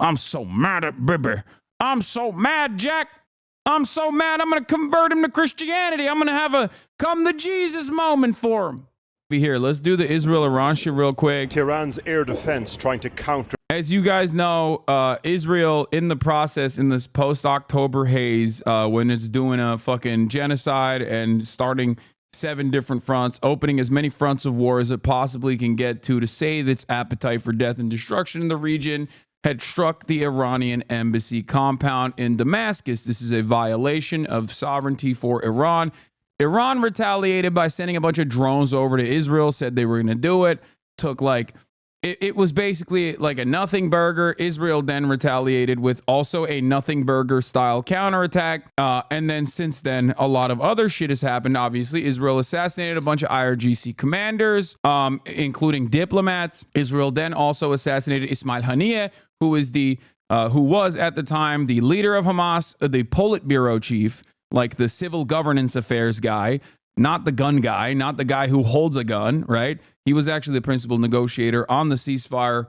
I'm so mad at Bibi. I'm so mad, Jack. I'm so mad. I'm going to convert him to Christianity. I'm going to have a come to Jesus moment for him. Be here. Let's do the Israel-Iran shit real quick. Tehran's air defense trying to counter. As you guys know, Israel in the process in this post-October haze, when it's doing a fucking genocide and starting 7 different fronts, opening as many fronts of war as it possibly can get to save its appetite for death and destruction in the region, had struck the Iranian embassy compound in Damascus. This is a violation of sovereignty for Iran. Iran retaliated by sending a bunch of drones over to Israel, said they were going to do it, took like, it was basically like a nothing burger. Israel then retaliated with also a nothing burger style counterattack. And then since then, a lot of other shit has happened. Obviously, Israel assassinated a bunch of IRGC commanders, including diplomats. Israel then also assassinated Ismail Haniyeh, who was at the time the leader of Hamas, the Politburo chief, like the civil governance affairs guy, not the gun guy, not the guy who holds a gun, right? He was actually the principal negotiator on the ceasefire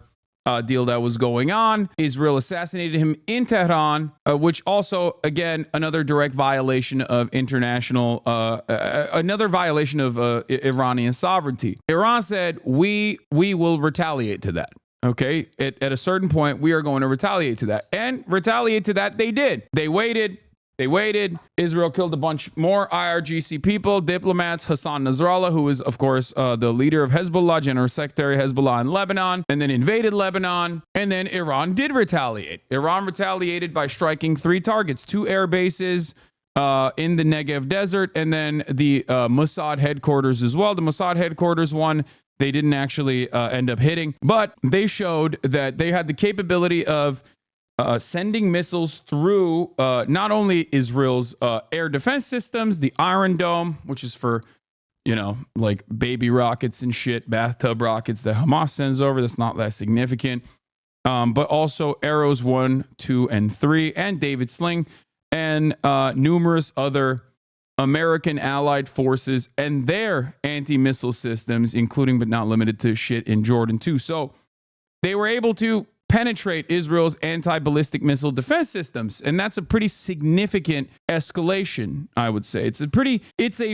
deal that was going on. Israel assassinated him in Tehran, which also, again, another direct violation of international, another violation of Iranian sovereignty. Iran said, we will retaliate to that. Okay, at a certain point, we are going to retaliate to that. And retaliate to that, they did. They waited. Israel killed a bunch more IRGC people, diplomats, Hassan Nasrallah, who is, of course, the leader of Hezbollah, General Secretary Hezbollah in Lebanon, and then invaded Lebanon. And then Iran did retaliate. Iran retaliated by striking 3 targets, 2 air bases in the Negev desert, and then the Mossad headquarters as well. The Mossad headquarters one, they didn't actually end up hitting, but they showed that they had the capability of sending missiles through not only Israel's air defense systems, the Iron Dome, which is for, like baby rockets and shit, bathtub rockets that Hamas sends over. That's not that significant. But also Arrows 1, 2, and 3, and David Sling, and numerous other American allied forces and their anti-missile systems, including but not limited to shit in Jordan too. So they were able to penetrate Israel's anti-ballistic missile defense systems, and that's a pretty significant escalation, I would say. It's a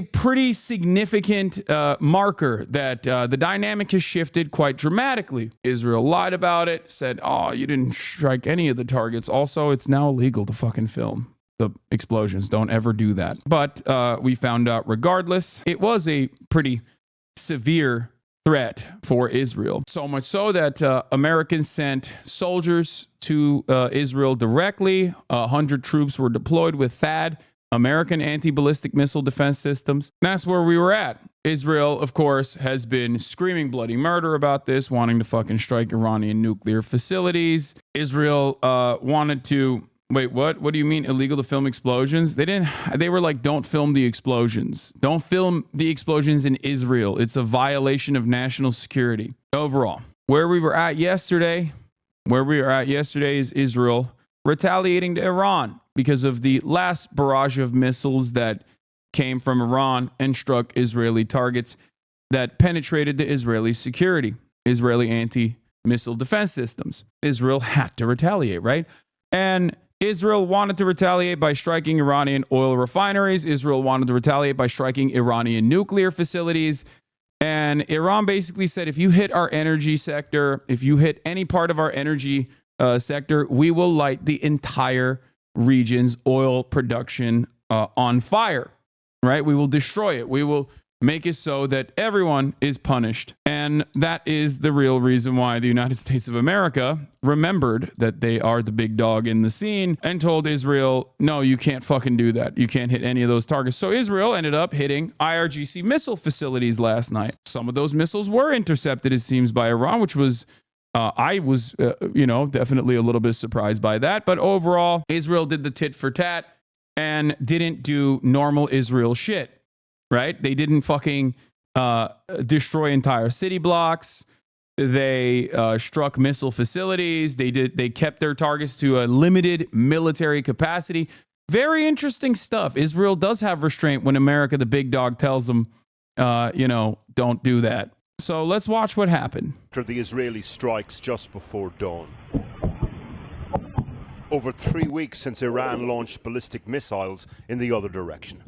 pretty significant marker that the dynamic has shifted quite dramatically. Israel lied about it, said, "Oh, you didn't strike any of the targets." Also, it's now illegal to fucking film the explosions. Don't ever do that. But we found out regardless, it was a pretty severe threat for Israel. So much so that Americans sent soldiers to Israel directly. 100 troops were deployed with THAAD, American anti-ballistic missile defense systems. And that's where we were at. Israel, of course, has been screaming bloody murder about this, wanting to fucking strike Iranian nuclear facilities. Israel wanted to... Wait, what? What do you mean illegal to film explosions? They were like, don't film the explosions. Don't film the explosions in Israel. It's a violation of national security. Overall, where we were at yesterday is Israel retaliating to Iran because of the last barrage of missiles that came from Iran and struck Israeli targets that penetrated the Israeli security, Israeli anti-missile defense systems. Israel had to retaliate, right? And Israel wanted to retaliate by striking Iranian oil refineries. Israel wanted to retaliate by striking Iranian nuclear facilities. And Iran basically said, if you hit our energy sector, if you hit any part of our energy sector, we will light the entire region's oil production on fire, right? We will destroy it. We will make it so that everyone is punished. And that is the real reason why the United States of America remembered that they are the big dog in the scene and told Israel, no, you can't fucking do that. You can't hit any of those targets. So Israel ended up hitting IRGC missile facilities last night. Some of those missiles were intercepted, it seems, by Iran, which was I was, definitely a little bit surprised by that. But overall, Israel did the tit for tat and didn't do normal Israel shit. Right? They didn't fucking destroy entire city blocks. They struck missile facilities. They kept their targets to a limited military capacity. Very interesting stuff. Israel does have restraint when America, the big dog, tells them, don't do that. So let's watch what happened. After the Israeli strikes just before dawn. over 3 weeks since Iran launched ballistic missiles in the other direction.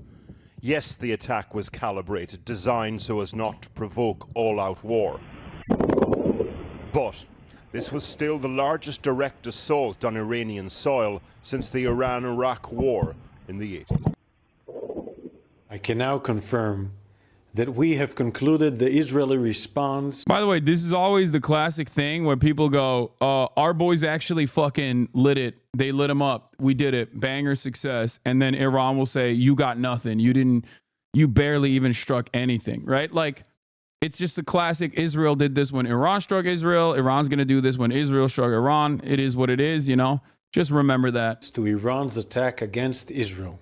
Yes, the attack was calibrated, designed so as not to provoke all-out war. But this was still the largest direct assault on Iranian soil since the Iran-Iraq war in the 80s. I can now confirm that we have concluded the Israeli response. By the way, this is always the classic thing where people go, our boys actually fucking lit it. They lit them up. We did it. Banger success. And then Iran will say, you got nothing. You barely even struck anything, right? Like, it's just a classic. Israel did this when Iran struck Israel. Iran's going to do this when Israel struck Iran. It is what it is, you know? Just remember that. To Iran's attack against Israel.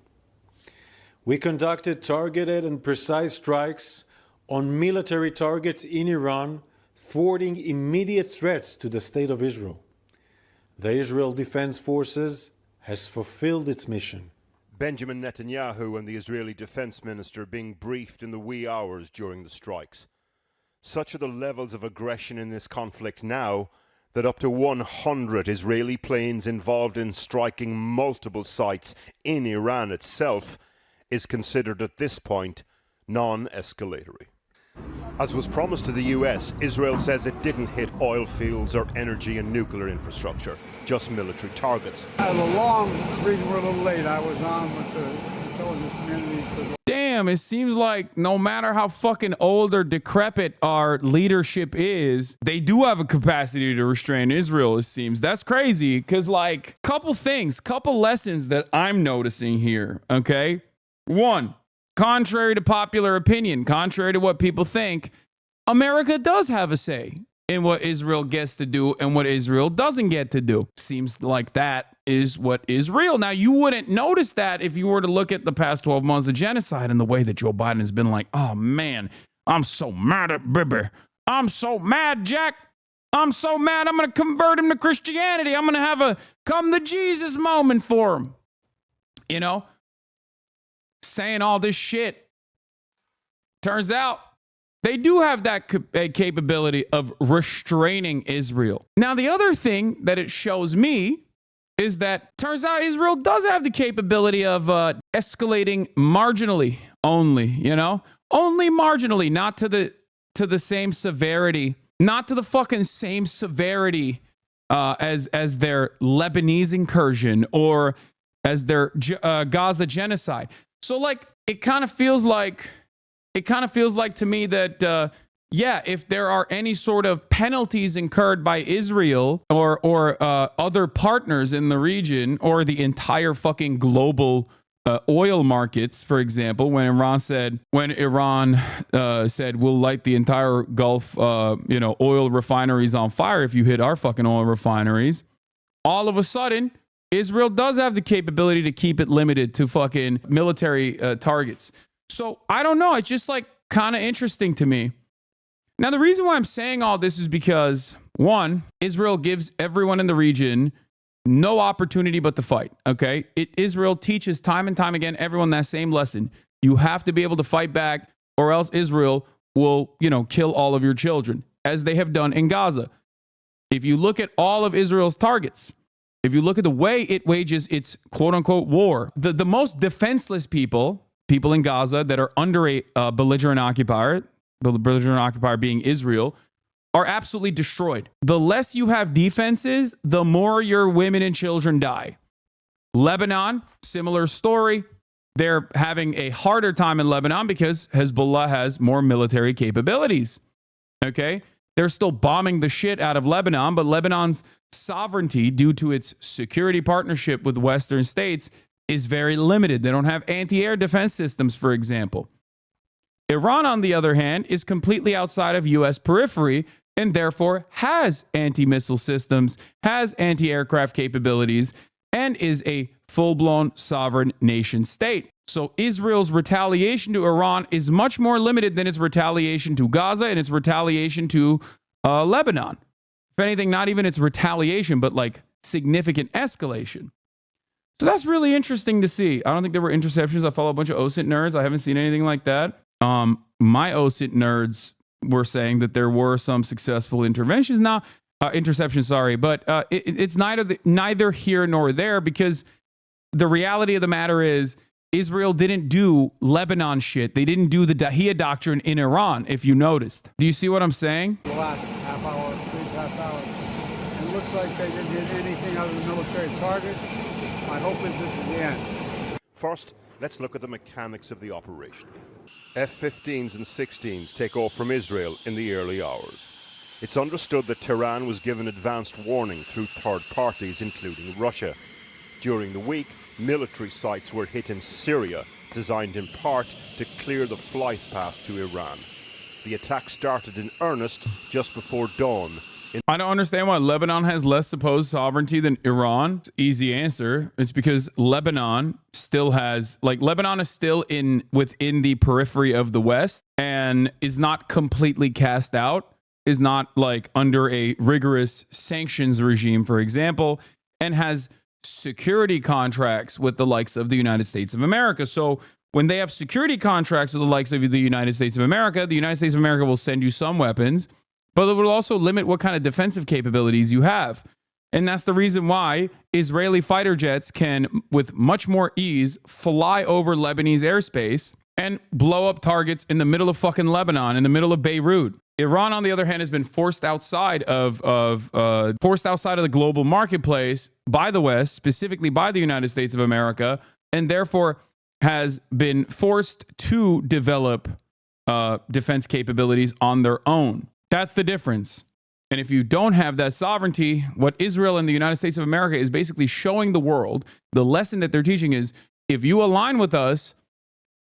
We conducted targeted and precise strikes on military targets in Iran, thwarting immediate threats to the state of Israel. The Israel Defense Forces has fulfilled its mission. Benjamin Netanyahu and the Israeli defense minister being briefed in the wee hours during the strikes. Such are the levels of aggression in this conflict now that up to 100 Israeli planes involved in striking multiple sites in Iran itself is considered at this point non-escalatory. As was promised to the US, Israel says it didn't hit oil fields or energy and nuclear infrastructure, just military targets. The long reason we're a little late, I was on with the intelligence community. Damn, it seems like no matter how fucking old or decrepit our leadership is, they do have a capacity to restrain Israel, it seems. That's crazy, because like, couple lessons that I'm noticing here, okay? One, contrary to popular opinion, contrary to what people think, America does have a say in what Israel gets to do and what Israel doesn't get to do. Seems like that is what is real. Now, you wouldn't notice that if you were to look at the past 12 months of genocide and the way that Joe Biden has been like, oh man, I'm so mad at Bibi. I'm so mad, Jack. I'm so mad. I'm going to convert him to Christianity. I'm going to have a come to Jesus moment for him. You know? Saying all this shit. Turns out they do have that capability of restraining Israel. Now, the other thing that it shows me is that turns out Israel does have the capability of escalating marginally only, you know, only marginally, not to the same severity, not to the fucking same severity as their Lebanese incursion or as their Gaza genocide. So like, it kind of feels like to me that, yeah, if there are any sort of penalties incurred by Israel or other partners in the region or the entire fucking global oil markets, for example, when Iran said we'll light the entire Gulf, oil refineries on fire if you hit our fucking oil refineries, all of a sudden, Israel does have the capability to keep it limited to fucking military targets. So I don't know. It's just like kind of interesting to me. Now, the reason why I'm saying all this is because, one, Israel gives everyone in the region no opportunity but to fight. Okay. Israel teaches time and time again, everyone that same lesson. You have to be able to fight back or else Israel will, kill all of your children, as they have done in Gaza. If you look at all of Israel's targets, if you look at the way it wages its quote unquote war, the most defenseless people in Gaza that are under a belligerent occupier being Israel, are absolutely destroyed. The less you have defenses, the more your women and children die. Lebanon, similar story. They're having a harder time in Lebanon because Hezbollah has more military capabilities. Okay? They're still bombing the shit out of Lebanon, but Lebanon's sovereignty, due to its security partnership with Western states, is very limited. They don't have anti-air defense systems, for example. Iran, on the other hand, is completely outside of U.S. periphery and therefore has anti-missile systems, has anti-aircraft capabilities, and is a full-blown sovereign nation state. So Israel's retaliation to Iran is much more limited than its retaliation to Gaza and its retaliation to Lebanon. If anything, not even its retaliation, but like significant escalation. So that's really interesting to see. I don't think there were interceptions. I follow a bunch of OSINT nerds. I haven't seen anything like that. My OSINT nerds were saying that there were some successful interventions. Now, interception, sorry. But it's neither here nor there, because the reality of the matter is Israel didn't do Lebanon shit. They didn't do the Dahiyya doctrine in Iran, if you noticed. Do you see what I'm saying? The last half hour, half hour. It looks like they didn't hit anything other than military targets. My hope is this is the end. First, let's look at the mechanics of the operation. F-15s and 16s take off from Israel in the early hours. It's understood that Tehran was given advanced warning through third parties, including Russia. During the week, military sites were hit in Syria, designed in part to clear the flight path to Iran. The attack started in earnest just before dawn. I don't understand why Lebanon has less supposed sovereignty than Iran. Easy answer. It's because Lebanon still has, like, Lebanon is still within the periphery of the West and is not completely cast out, is not like under a rigorous sanctions regime, for example, and has security contracts with the likes of the United States of America. So when they have security contracts with the likes of the United States of America, the United States of America will send you some weapons, but it will also limit what kind of defensive capabilities you have. And that's the reason why Israeli fighter jets can, with much more ease, fly over Lebanese airspace and blow up targets in the middle of fucking Lebanon, in the middle of Beirut. Iran, on the other hand, has been forced outside of the global marketplace by the West, specifically by the United States of America, and therefore has been forced to develop defense capabilities on their own. That's the difference. And if you don't have that sovereignty, what Israel and the United States of America is basically showing the world, the lesson that they're teaching is, if you align with us,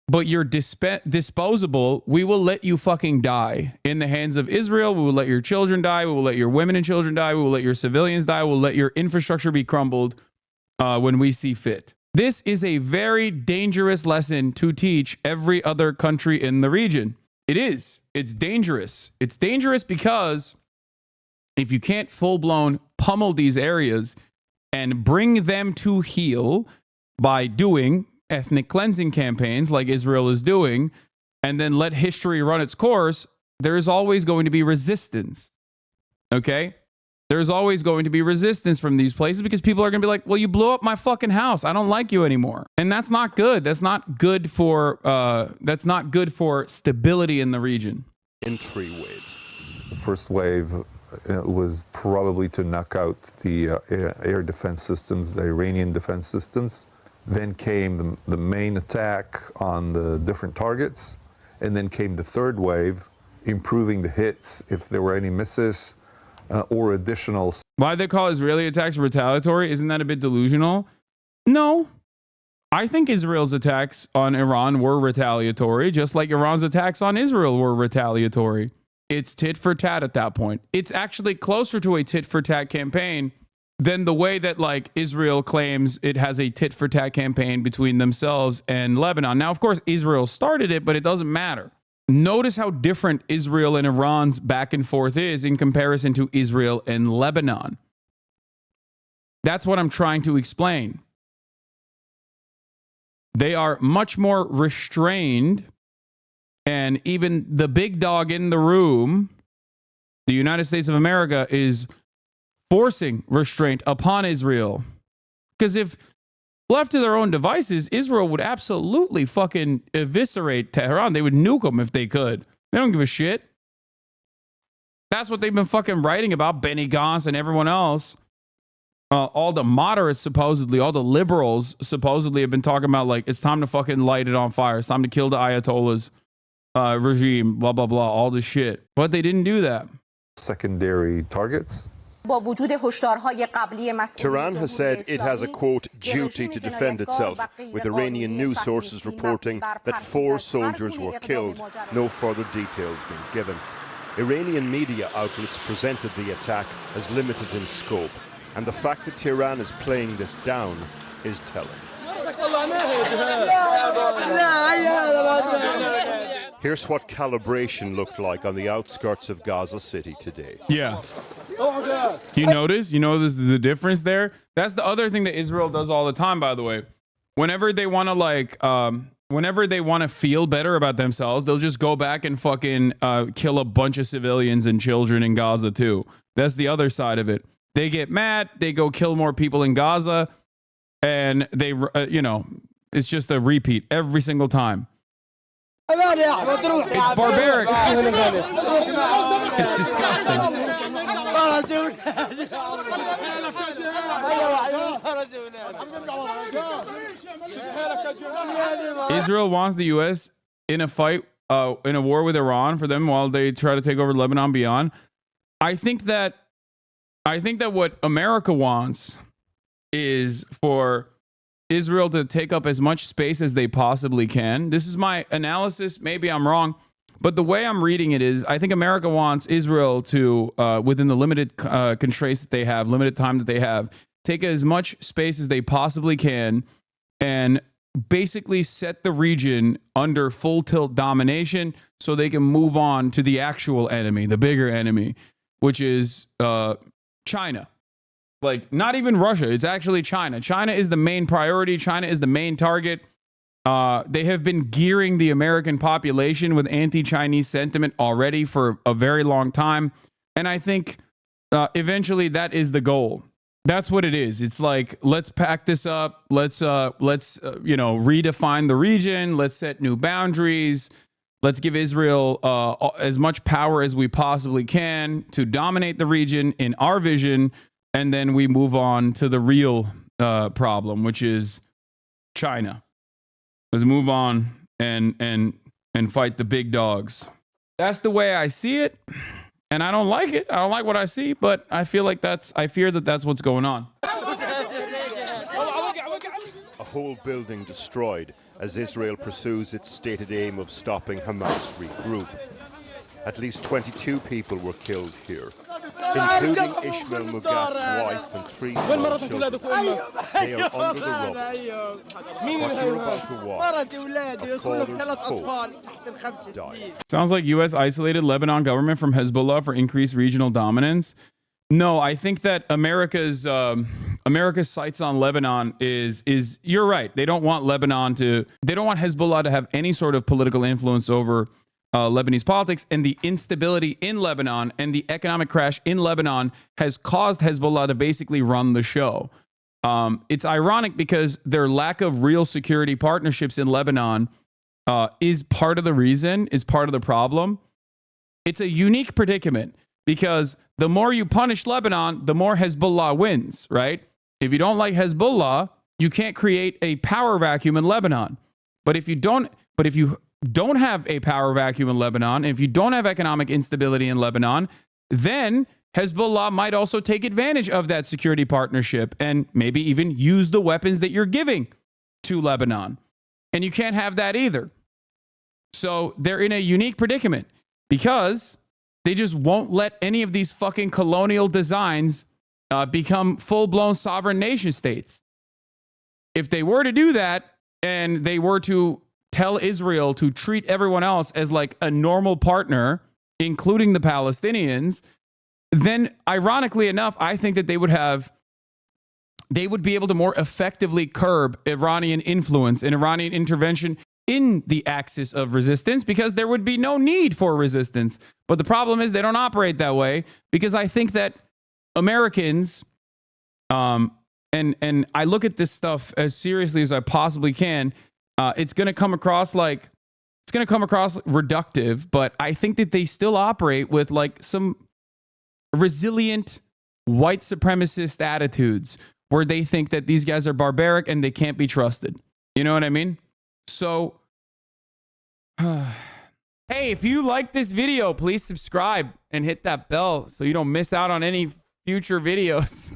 but you're disposable, we will let you fucking die in the hands of Israel. We will let your children die. We will let your women and children die. We will let your civilians die. We'll let your infrastructure be crumbled when we see fit. This is a very dangerous lesson to teach every other country in the region. It is. It's dangerous. It's dangerous because if you can't full-blown pummel these areas and bring them to heel by doing ethnic cleansing campaigns like Israel is doing, and then let history run its course, there's always going to be resistance. Okay? There's always going to be resistance from these places because people are going to be like, well, you blew up my fucking house. I don't like you anymore. And that's not good. That's not good for stability in the region. In 3 waves. The first wave was probably to knock out the air defense systems, the Iranian defense systems. Then came the main attack on the different targets. And then came the third wave, improving the hits if there were any misses or additional. Why they call Israeli attacks retaliatory? Isn't that a bit delusional? No. I think Israel's attacks on Iran were retaliatory, just like Iran's attacks on Israel were retaliatory. It's tit for tat at that point. It's actually closer to a tit for tat campaign than the way that, like, Israel claims it has a tit for tat campaign between themselves and Lebanon. Now, of course, Israel started it, but it doesn't matter. Notice how different Israel and Iran's back and forth is in comparison to Israel and Lebanon. That's what I'm trying to explain. They are much more restrained, and even the big dog in the room, the United States of America, is forcing restraint upon Israel. Because if left to their own devices, Israel would absolutely fucking eviscerate Tehran. They would nuke them if they could. They don't give a shit. That's what they've been fucking writing about, Benny Gantz and everyone else. All the moderates, supposedly, all the liberals, supposedly, have been talking about, like, it's time to fucking light it on fire. It's time to kill the Ayatollah's regime, blah, blah, blah, all this shit. But they didn't do that. Secondary targets. Tehran has said it has a, quote, duty to defend itself, with Iranian news sources reporting that 4 soldiers were killed, no further details being given. Iranian media outlets presented the attack as limited in scope, and the fact that Tehran is playing this down is telling. Here's what calibration looked like on the outskirts of Gaza City today. Yeah. You notice the difference there? That's the other thing that Israel does all the time, by the way. Whenever they want to feel better about themselves, they'll just go back and fucking kill a bunch of civilians and children in Gaza too. That's the other side of it. They get mad, they go kill more people in Gaza, and they, it's just a repeat every single time. It's barbaric. It's disgusting. Israel wants the U.S. in a fight, in a war with Iran for them while they try to take over Lebanon beyond. I think that what America wants is for Israel to take up as much space as they possibly can. This is my analysis. Maybe I'm wrong, but the way I'm reading it is I think America wants Israel to, within the limited constraints that they have, limited time that they have, take as much space as they possibly can and basically set the region under full tilt domination so they can move on to the actual enemy, the bigger enemy, which is China. Like, not even Russia. It's actually China. China is the main priority. China is the main target. They have been gearing the American population with anti-Chinese sentiment already for a very long time. And I think eventually that is the goal. That's what it is. It's like, let's pack this up. Let's redefine the region. Let's set new boundaries. Let's give Israel as much power as we possibly can to dominate the region in our vision. And then we move on to the real problem, which is China. Let's move on and fight the big dogs. That's the way I see it. And I don't like it. I don't like what I see, but I fear that that's what's going on. A whole building destroyed as Israel pursues its stated aim of stopping Hamas regroup. At least 22 people were killed here, including Ishmael Mugat's wife and 3 small children. They are under the rubble. What you're about to watch, a father's hope died. Sounds like U.S. isolated Lebanon government from Hezbollah for increased regional dominance. No, I think that America's sights on Lebanon is you're right. They don't want Hezbollah to have any sort of political influence over Lebanese politics, and the instability in Lebanon and the economic crash in Lebanon has caused Hezbollah to basically run the show. It's ironic because their lack of real security partnerships in Lebanon is part of the reason, is part of the problem. It's a unique predicament because the more you punish Lebanon, the more Hezbollah wins, right? If you don't like Hezbollah, you can't create a power vacuum in Lebanon. But if you don't have a power vacuum in Lebanon, and if you don't have economic instability in Lebanon, then Hezbollah might also take advantage of that security partnership and maybe even use the weapons that you're giving to Lebanon. And you can't have that either. So they're in a unique predicament because they just won't let any of these fucking colonial designs become full-blown sovereign nation states. If they were to do that and they were to tell Israel to treat everyone else as like a normal partner, including the Palestinians, then ironically enough, I think that they would be able to more effectively curb Iranian influence and Iranian intervention in the axis of resistance because there would be no need for resistance. But the problem is they don't operate that way because I think that Americans, and I look at this stuff as seriously as I possibly can. It's going to come across reductive, but I think that they still operate with like some resilient white supremacist attitudes where they think that these guys are barbaric and they can't be trusted. You know what I mean? So, hey, if you like this video, please subscribe and hit that bell so you don't miss out on any future videos.